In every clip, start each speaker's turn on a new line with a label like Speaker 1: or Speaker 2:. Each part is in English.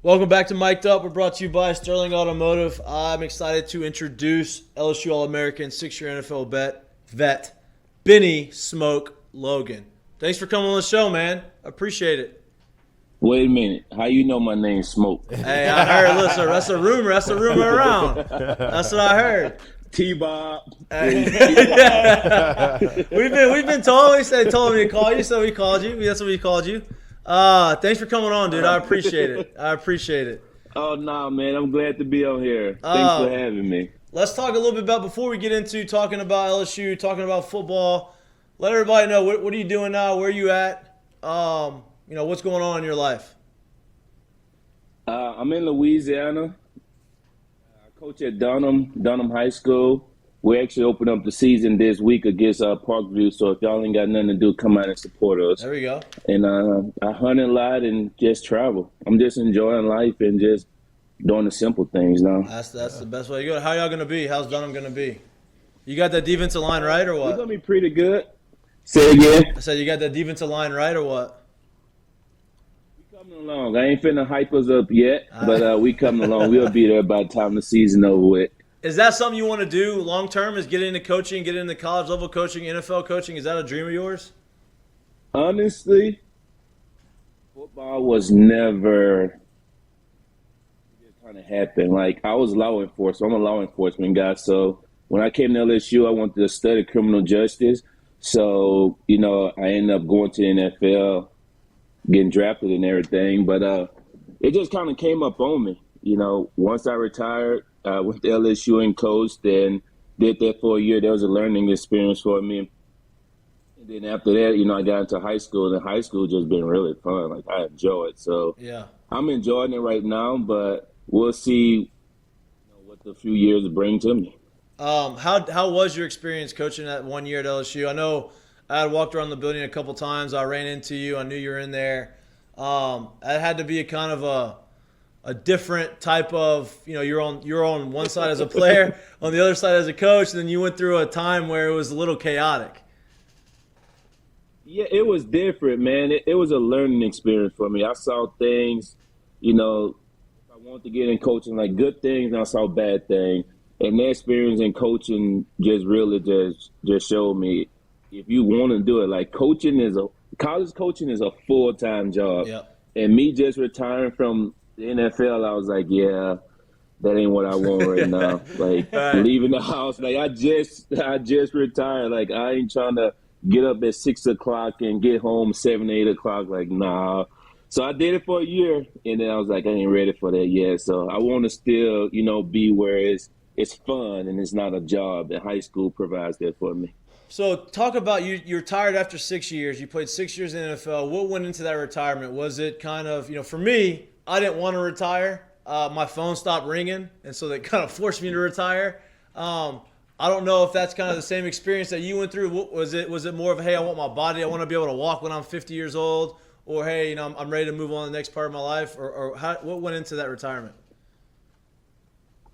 Speaker 1: Welcome back to Mik'd Up. We're brought to you by Sterling Automotive. I'm excited to introduce LSU All-American, 6-year NFL vet, Bennie "Smoke" Logan. Thanks for coming on the show, man. I appreciate it.
Speaker 2: Wait a minute. How you know my name's Smoke?
Speaker 1: Hey, I heard. Listen, that's a rumor. That's a rumor around. That's what I heard.
Speaker 2: T-Bob.
Speaker 1: We've been told. They told me to call you, so we called you. That's what we called you. Thanks for coming on, dude. I appreciate it.
Speaker 2: Oh, nah, man. I'm glad to be on here. Thanks for having me.
Speaker 1: Let's talk a little bit about, before we get into talking about LSU, talking about football, let everybody know, what are you doing now? Where are you at? What's going on in your life?
Speaker 2: I'm in Louisiana. I coach at Dunham High School. We actually open up the season this week against Parkview, so if y'all ain't got nothing to do, come out and support us.
Speaker 1: There we go.
Speaker 2: And I hunt a lot and just travel. I'm just enjoying life and just doing the simple things now.
Speaker 1: That's the best way to go. How y'all going to be? How's Dunham going to be? You got that defensive line right or what?
Speaker 2: We're going to be pretty good. Say again?
Speaker 1: I said you got that defensive line right or what?
Speaker 2: We coming along. I ain't finna hype us up yet, but we coming along. We'll be there by the time the season over with.
Speaker 1: Is that something you want to do long term? Is get into coaching, get into college level coaching, NFL coaching? Is that a dream of yours?
Speaker 2: Honestly, football was never kind of happen. Like, I was law enforcement. I'm a law enforcement guy. So when I came to LSU, I wanted to study criminal justice. So, I ended up going to the NFL, getting drafted and everything. But it just kind of came up on me. Once I retired, I went to LSU and coached and did that for a year. That was a learning experience for me. And then after that, I got into high school, and high school just been really fun. Like, I enjoy it. So
Speaker 1: yeah,
Speaker 2: I'm enjoying it right now, but we'll see what the few years bring to me.
Speaker 1: How was your experience coaching that 1 year at LSU? I know I had walked around the building a couple times. I ran into you. I knew you were in there. It had to be a kind of a different type of, you're on one side as a player, on the other side as a coach, and then you went through a time where it was a little chaotic.
Speaker 2: Yeah, it was different, man. It was a learning experience for me. I saw things, I wanted to get in coaching, like good things, and I saw bad things. And that experience in coaching just really just showed me, if you want to do it, like college coaching is a full-time job.
Speaker 1: Yep.
Speaker 2: And me just retiring from the NFL, I was like, yeah, that ain't what I want right now. Like, leaving the house, like I just retired. Like, I ain't trying to get up at 6 o'clock and get home 7, 8 o'clock. Like, nah. So I did it for a year, and then I was like, I ain't ready for that yet. So I want to still, be where it's fun and it's not a job. And high school provides that for me.
Speaker 1: So talk about you retired after 6 years. You played 6 years in the NFL. What went into that retirement? Was it kind of, for me, I didn't want to retire. My phone stopped ringing, and so that kind of forced me to retire. I don't know if that's kind of the same experience that you went through. Was it more of, hey, I want my body, I want to be able to walk when I'm 50 years old, or hey, I'm ready to move on to the next part of my life, or what went into that retirement?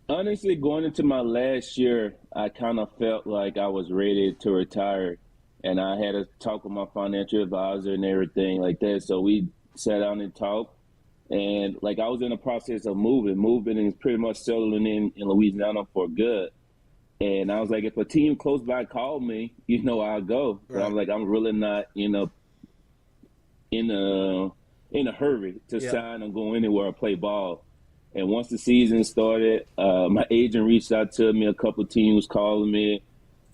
Speaker 2: Honestly, going into my last year, I kind of felt like I was ready to retire, and I had a talk with my financial advisor and everything like that. So we sat down and talked, and like I was in the process of moving and pretty much settling in Louisiana for good. And I was like, if a team close by called me, I'll go. But
Speaker 1: Right.
Speaker 2: I'm like, I'm really not, in a hurry to sign and go anywhere or play ball. And once the season started, my agent reached out to me. A couple of teams calling me,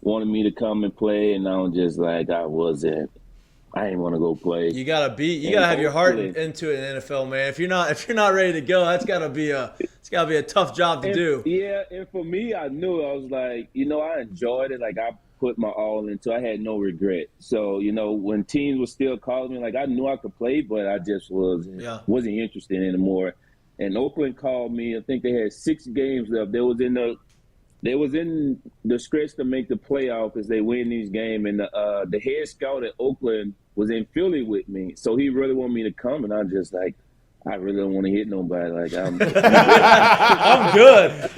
Speaker 2: wanted me to come and play, and I was just like, I didn't want to go play.
Speaker 1: You gotta have your heart into it in the NFL, man. If you're not ready to go, it's gotta be a tough job to do.
Speaker 2: Yeah, and for me, I knew I was like, I enjoyed it. Like, I put my all into it. I had no regret. So, when teams were still calling me, like, I knew I could play, but I just wasn't interested anymore. And Oakland called me. I think they had 6 games left. They was in the stretch to make the playoff as they win these games. And the head scout at Oakland was in Philly with me, so he really wanted me to come. And I'm just like, I really don't want to hit nobody. Like, I'm
Speaker 1: good.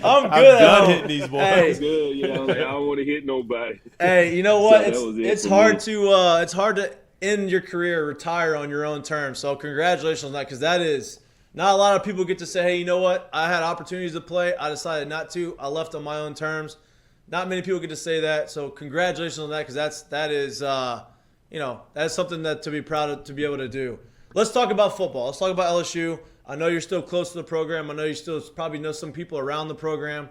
Speaker 1: I'm
Speaker 3: done hitting these boys.
Speaker 1: Hey.
Speaker 2: I'm good. Like, I don't want to hit nobody.
Speaker 1: Hey, you know what?
Speaker 2: So
Speaker 1: it's hard to end your career, retire on your own terms. So congratulations on that, because Not a lot of people get to say, hey, you know what? I had opportunities to play. I decided not to. I left on my own terms. Not many people get to say that. So congratulations on that, because that is something that to be proud of, to be able to do. Let's talk about football. Let's talk about LSU. I know you're still close to the program. I know you still probably know some people around the program.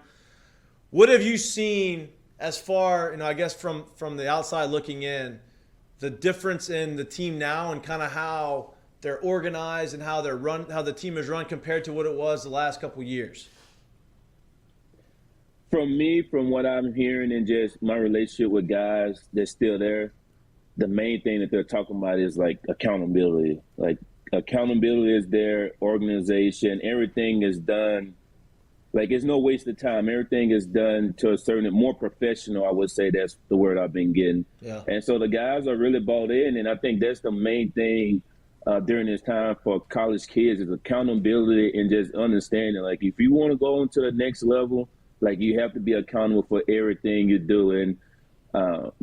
Speaker 1: What have you seen as far, I guess from the outside looking in, the difference in the team now and kind of how they're organized and how the team is run compared to what it was the last couple years?
Speaker 2: From what I'm hearing and just my relationship with guys that's still there, the main thing that they're talking about is like accountability. Like accountability is their organization. Everything is done. Like it's no waste of time. Everything is done to a certain, more professional, I would say. That's the word I've been getting.
Speaker 1: Yeah.
Speaker 2: And so the guys are really bought in, and I think that's the main thing during this time for college kids is accountability and just understanding. Like if you want to go into the next level, like you have to be accountable for everything you do. And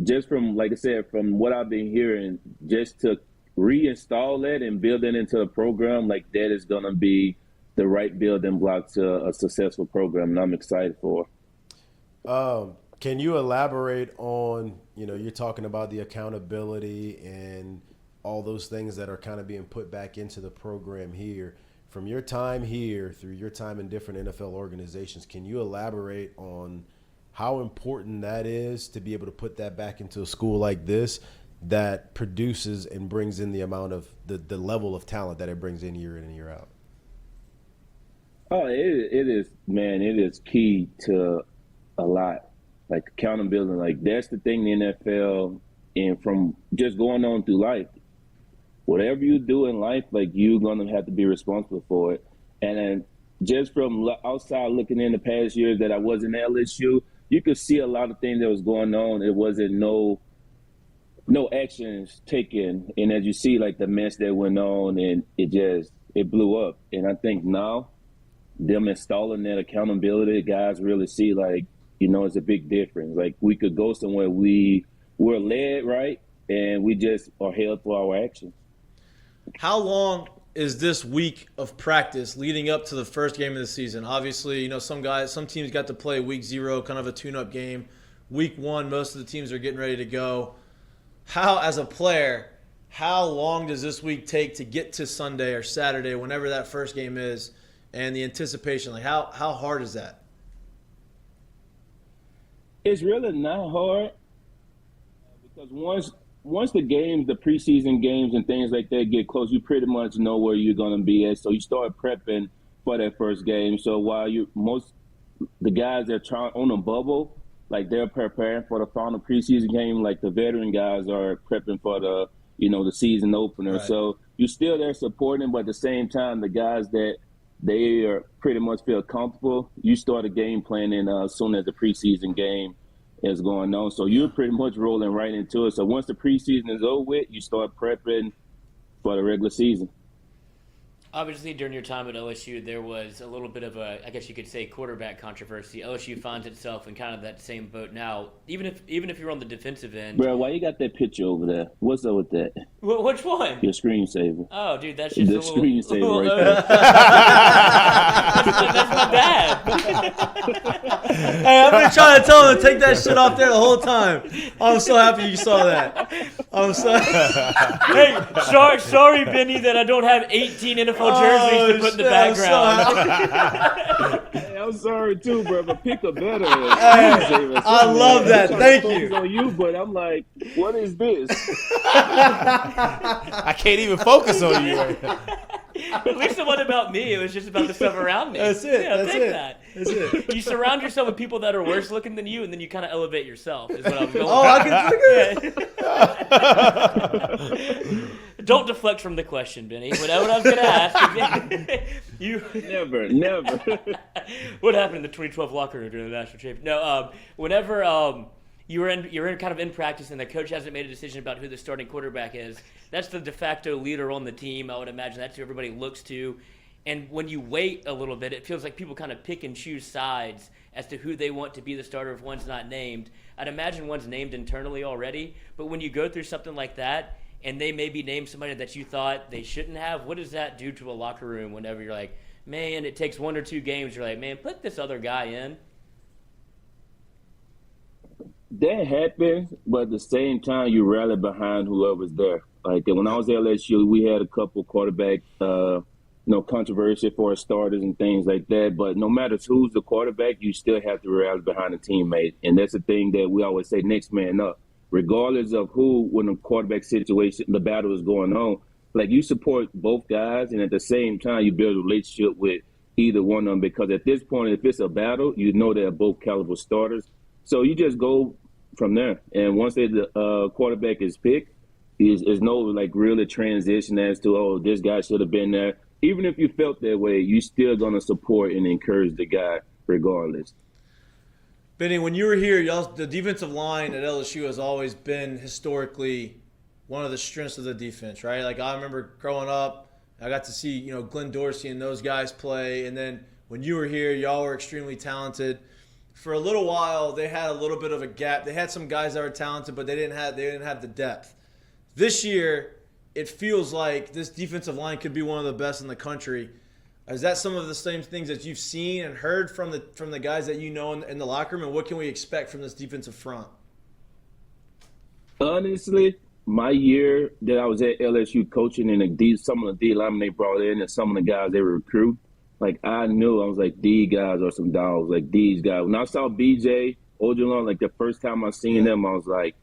Speaker 2: just from, like I said, from what I've been hearing, just to reinstall that and build it into a program, like that is going to be the right building block to a successful program, and I'm excited for.
Speaker 3: Can you elaborate on, you're talking about the accountability and all those things that are kind of being put back into the program here. From your time here through your time in different NFL organizations, can you elaborate on how important that is to be able to put that back into a school like this that produces and brings in the amount of the level of talent that it brings in and year out?
Speaker 2: Oh, it is, man. It is key to a lot, like accountability. Like that's the thing in the NFL, and from just going on through life. Whatever you do in life, like you're gonna have to be responsible for it. And then just from outside looking in the past years that I was in LSU, you could see a lot of things that was going on. It wasn't no actions taken, and as you see, like the mess that went on, and it blew up. And I think now, them installing that accountability, guys really see it's a big difference. Like we could go somewhere we're led right, and we just are held for our actions.
Speaker 1: How long is this week of practice leading up to the first game of the season? Obviously, some teams got to play week 0, kind of a tune-up game. Week 1, most of the teams are getting ready to go. As a player, how long does this week take to get to Sunday or Saturday, whenever that first game is, and the anticipation? Like how hard is that?
Speaker 2: It's really not hard because once the games, the preseason games and things like that get close, you pretty much know where you're going to be at. So you start prepping for that first game. So while the guys that are on a bubble, like they're preparing for the final preseason game, like the veteran guys are prepping for the season opener.
Speaker 1: Right.
Speaker 2: So you're still there supporting, but at the same time, the guys that they are pretty much feel comfortable, you start a game planning as soon as the preseason game is going on. So you're pretty much rolling right into it. So once the preseason is over with, you start prepping for the regular season.
Speaker 4: Obviously, during your time at LSU, there was a little bit of I guess you could say, quarterback controversy. LSU finds itself in kind of that same boat now. Even if you're on the defensive end.
Speaker 2: Bro, why you got that picture over there? What's up with that?
Speaker 4: Which one?
Speaker 2: Your screensaver.
Speaker 4: Oh, dude, that's just
Speaker 2: the screensaver right there.
Speaker 4: That's my dad.
Speaker 1: Hey, I've been trying to tell him to take that shit off there the whole time. I'm so happy you saw that. I'm so.
Speaker 4: Hey, sorry, Bennie, that I don't have 18 NFL jerseys to put in the background.
Speaker 2: Hey, I'm sorry too, bro, but pick a better.
Speaker 1: I love that. Thank you.
Speaker 2: On you, but I'm like, what is this?
Speaker 3: I can't even focus on you right now.
Speaker 4: At least it wasn't about me. It was just about the stuff around me.
Speaker 1: That's it.
Speaker 4: Yeah,
Speaker 1: That's
Speaker 4: take
Speaker 1: it.
Speaker 4: that.
Speaker 1: That's it.
Speaker 4: You surround yourself with people that are worse looking than you, and then you kind of elevate yourself. Is what I'm going.
Speaker 1: Oh, I can see it.
Speaker 4: Don't deflect from the question, Bennie. What I was going to ask is,
Speaker 2: Never.
Speaker 4: what happened in the 2012 locker room during the national championship? No, whenever you're in kind of in practice and the coach hasn't made a decision about who the starting quarterback is, that's the de facto leader on the team. I would imagine that's who everybody looks to. And when you wait a little bit, it feels like people kind of pick and choose sides as to who they want to be the starter if one's not named. I'd imagine one's named internally already, but when you go through something like that and they maybe name somebody that you thought they shouldn't have, what does that do to a locker room whenever you're like, man, it takes 1 or 2 games, you're like, man, put this other guy in?
Speaker 2: That happens, but at the same time, you rally behind whoever's there. Like when I was at LSU, we had a couple quarterback, controversy for our starters and things like that. But no matter who's the quarterback, you still have to rally behind a teammate, and that's the thing that we always say: next man up. Regardless of who, when the quarterback situation, the battle is going on, like you support both guys, and at the same time, you build a relationship with either one of them. Because at this point, if it's a battle, you know they're both caliber starters. So you just go from there. And once the quarterback is picked, is no like really transition as to, oh, this guy should have been there. Even if you felt that way, you still gonna support and encourage the guy regardless.
Speaker 1: Bennie, when you were here, the defensive line at LSU has always been historically one of the strengths of the defense, right? Like I remember growing up, I got to see Glenn Dorsey and those guys play, and then when you were here, y'all were extremely talented. For a little while, they had a little bit of a gap. They had some guys that were talented, but they didn't have the depth. This year, it feels like this defensive line could be one of the best in the country. Is that some of the same things that you've seen and heard from the guys that you know in the locker room, and what can we expect from this defensive front?
Speaker 2: Honestly, my year that I was at LSU coaching, and some of the D linemen they brought in and some of the guys they recruit, like I knew, I was like, these guys are some dogs. Like these guys. When I saw BJ Ojolon, like the first time I seen them, I was like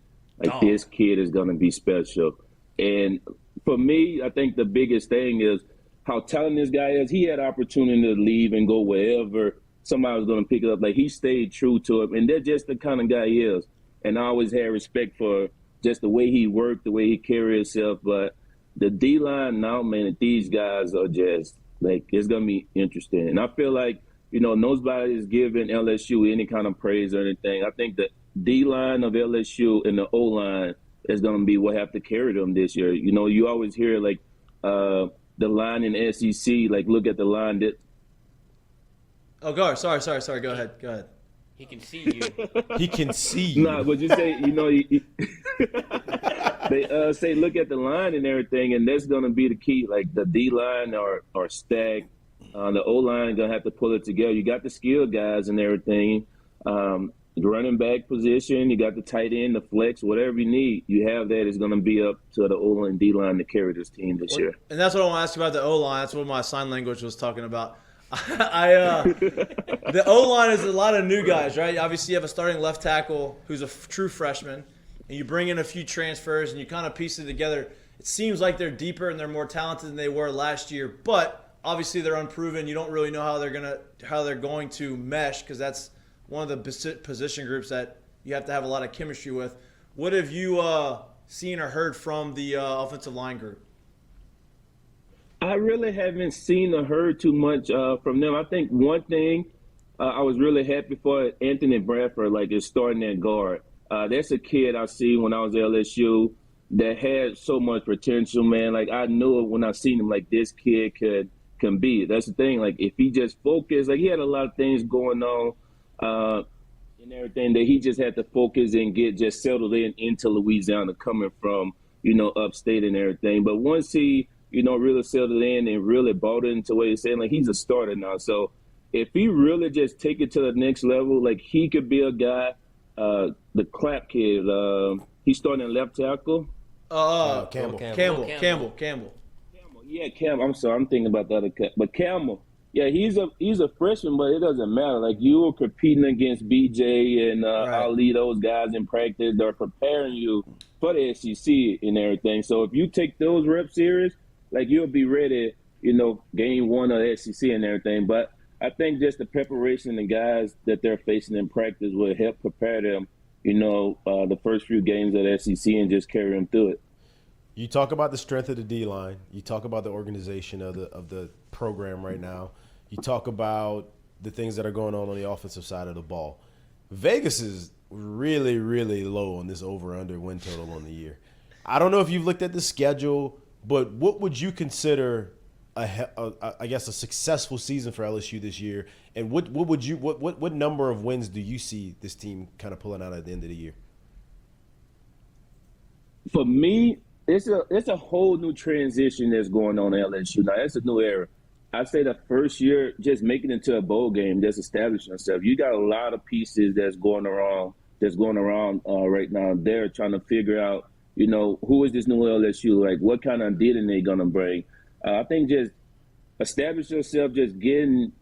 Speaker 2: this kid is gonna be special. And for me, I think the biggest thing is how talented this guy is. He had opportunity to leave and go wherever somebody was gonna pick it up. Like he stayed true to him, and that's just the kind of guy he is. And I always had respect for just the way he worked, the way he carried himself. But the D line now, man, these guys are just like, it's going to be interesting. And I feel like, nobody is giving LSU any kind of praise or anything. I think the D-line of LSU and the O-line is going to be what have to carry them this year. You always hear, like, the line in SEC, like, look at the line that –
Speaker 1: Oh, go ahead. Sorry. Go ahead.
Speaker 4: He can see you.
Speaker 3: He can see you.
Speaker 2: Nah, but you say, they say look at the line and everything, and that's going to be the key. Like the D-line are stacked. The O-line going to have to pull it together. You got the skilled guys and everything. The running back position, you got the tight end, the flex, whatever you need. You have that. Is going to be up to the O-line and D-line to carry this team this year.
Speaker 1: And that's what I want to ask you about the O-line. That's what my sign language was talking about. The O-line is a lot of new guys, right? Obviously, you have a starting left tackle who's a true freshman, and you bring in a few transfers, and you kind of piece it together. It seems like they're deeper and they're more talented than they were last year, but obviously they're unproven. You don't really know how they're going to mesh, because that's one of the position groups that you have to have a lot of chemistry with. What have you seen or heard from the offensive line group?
Speaker 2: I really haven't seen or heard too much from them. I think one thing I was really happy for Anthony Bradford, like, is starting at guard. That's a kid I see when I was at LSU that had so much potential, man. Like, I knew it when I seen him, like, this kid can be. That's the thing. Like, if he just focused, like, he had a lot of things going on and everything that he just had to focus and get just settled into Louisiana, coming from, upstate and everything. But once he really settled in and really bought into what he's saying, like, he's a starter now. So if he really just take it to the next level, like, he could be a guy, the Clapp kid, he's starting at left tackle.
Speaker 3: Campbell.
Speaker 2: Yeah, Campbell. I'm sorry, I'm thinking about the other cat. But Campbell, yeah, he's a freshman, but it doesn't matter. Like, you were competing against BJ and Ali, those guys in practice. They're preparing you for the SEC and everything. So if you take those reps serious, like, you'll be ready, game one of the SEC and everything. But I think just the preparation and guys that they're facing in practice will help prepare them, the first few games of the SEC and just carry them through it.
Speaker 3: You talk about the strength of the D-line. You talk about the organization of the program right now. You talk about the things that are going on the offensive side of the ball. Vegas is really, really low on this over-under win total on the year. I don't know if you've looked at the schedule, but what would you consider a successful season for LSU this year? And what number of wins do you see this team kind of pulling out at the end of the year?
Speaker 2: For me, it's a whole new transition that's going on at LSU now. It's a new era. I say the first year, just making it to a bowl game, just establishing yourself. You got a lot of pieces that's going around right now. They're trying to figure out, who is this new LSU? Like, what kind of identity they gonna bring? I think just establish yourself, just getting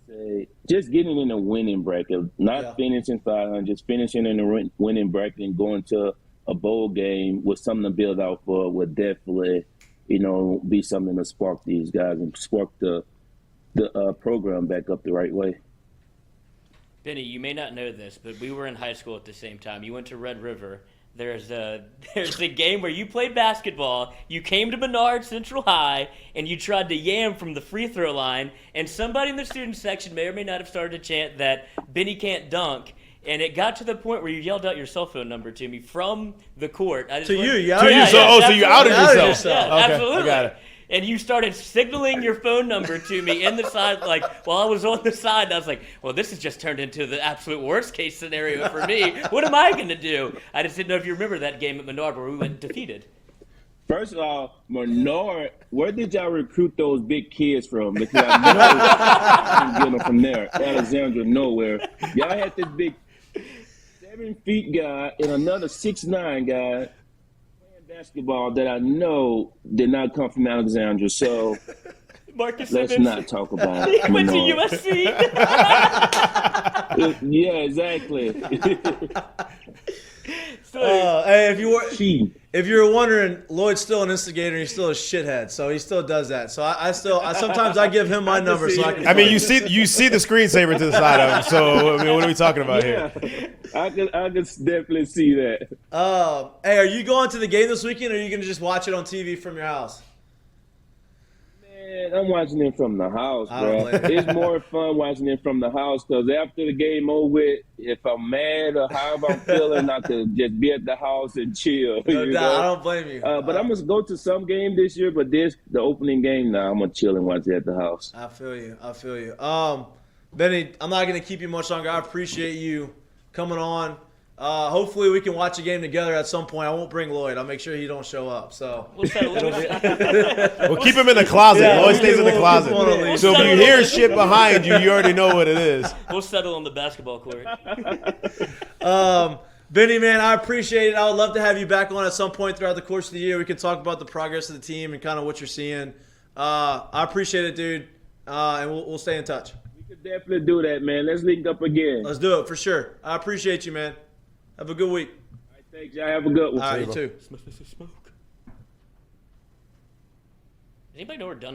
Speaker 2: in a winning bracket, not finishing 500, just finishing in a winning bracket and going to a bowl game with something to build out for would definitely, be something to spark these guys and spark the program back up the right way.
Speaker 4: Benny, you may not know this, but we were in high school at the same time. You went to Red River. There's a game where you played basketball. You came to Menard Central High, and you tried to yam from the free throw line, and somebody in the student section may or may not have started to chant that Benny can't dunk. And it got to the point where you yelled out your cell phone number to me from the court.
Speaker 1: So you
Speaker 4: outed
Speaker 1: yourself.
Speaker 4: Yeah,
Speaker 3: Okay,
Speaker 4: absolutely.
Speaker 3: I got it.
Speaker 4: And you started signaling your phone number to me in the side, like while I was on the side. And I was like, well, this has just turned into the absolute worst case scenario for me. What am I going to do? I just didn't know if you remember that game at Menard where we went defeated.
Speaker 2: First of all, Menard, where did y'all recruit those big kids from? Because I know you get them from there. Alexandria, nowhere. Y'all had this big 7 feet guy and another 6'9" guy playing basketball that I know did not come from Alexandria. So
Speaker 4: Marcus
Speaker 2: let's
Speaker 4: Simmons.
Speaker 2: not talk about
Speaker 4: He went to
Speaker 2: Menard.
Speaker 4: USC.
Speaker 2: Yeah, exactly.
Speaker 1: Hey,
Speaker 2: She.
Speaker 1: if you were wondering, Lloyd's still an instigator. He's still a shithead, so he still does that. So I sometimes I give him my number so I can.
Speaker 3: I mean, you see the screensaver to the side of him. So I mean, what are we talking about here?
Speaker 2: I can definitely see that.
Speaker 1: Hey, are you going to the game this weekend, or are you going to just watch it on TV from your house?
Speaker 2: Man, I'm watching it from the house,
Speaker 1: I don't
Speaker 2: bro.
Speaker 1: blame you.
Speaker 2: It's more fun watching it from the house because after the game over with, if I'm mad or however I'm feeling, I could just be at the house and chill.
Speaker 1: No doubt. I don't blame you.
Speaker 2: But I'm going to go to some game this year, but the opening game now, I'm going to chill and watch it at the house.
Speaker 1: I feel you. Benny, I'm not going to keep you much longer. I appreciate you coming on. Hopefully we can watch a game together at some point. I won't bring Lloyd. I'll make sure he don't show up. So
Speaker 4: We'll settle it.
Speaker 3: We'll keep him in the closet.
Speaker 1: Yeah,
Speaker 3: Lloyd stays in the
Speaker 1: we'll
Speaker 3: closet.
Speaker 1: keep him on a leash.
Speaker 3: So if you hear shit behind you, you already know what it is.
Speaker 4: We'll settle on the basketball court.
Speaker 1: Benny, man, I appreciate it. I would love to have you back on at some point throughout the course of the year. We can talk about the progress of the team and kind of what you're seeing. I appreciate it, dude. And we'll stay in touch.
Speaker 2: We could definitely do that, man. Let's link up again.
Speaker 1: Let's do it for sure. I appreciate you, man. Have a good week.
Speaker 2: All right, thanks, y'all. Have a good one.
Speaker 1: All right, you too.
Speaker 4: Does anybody know we're done?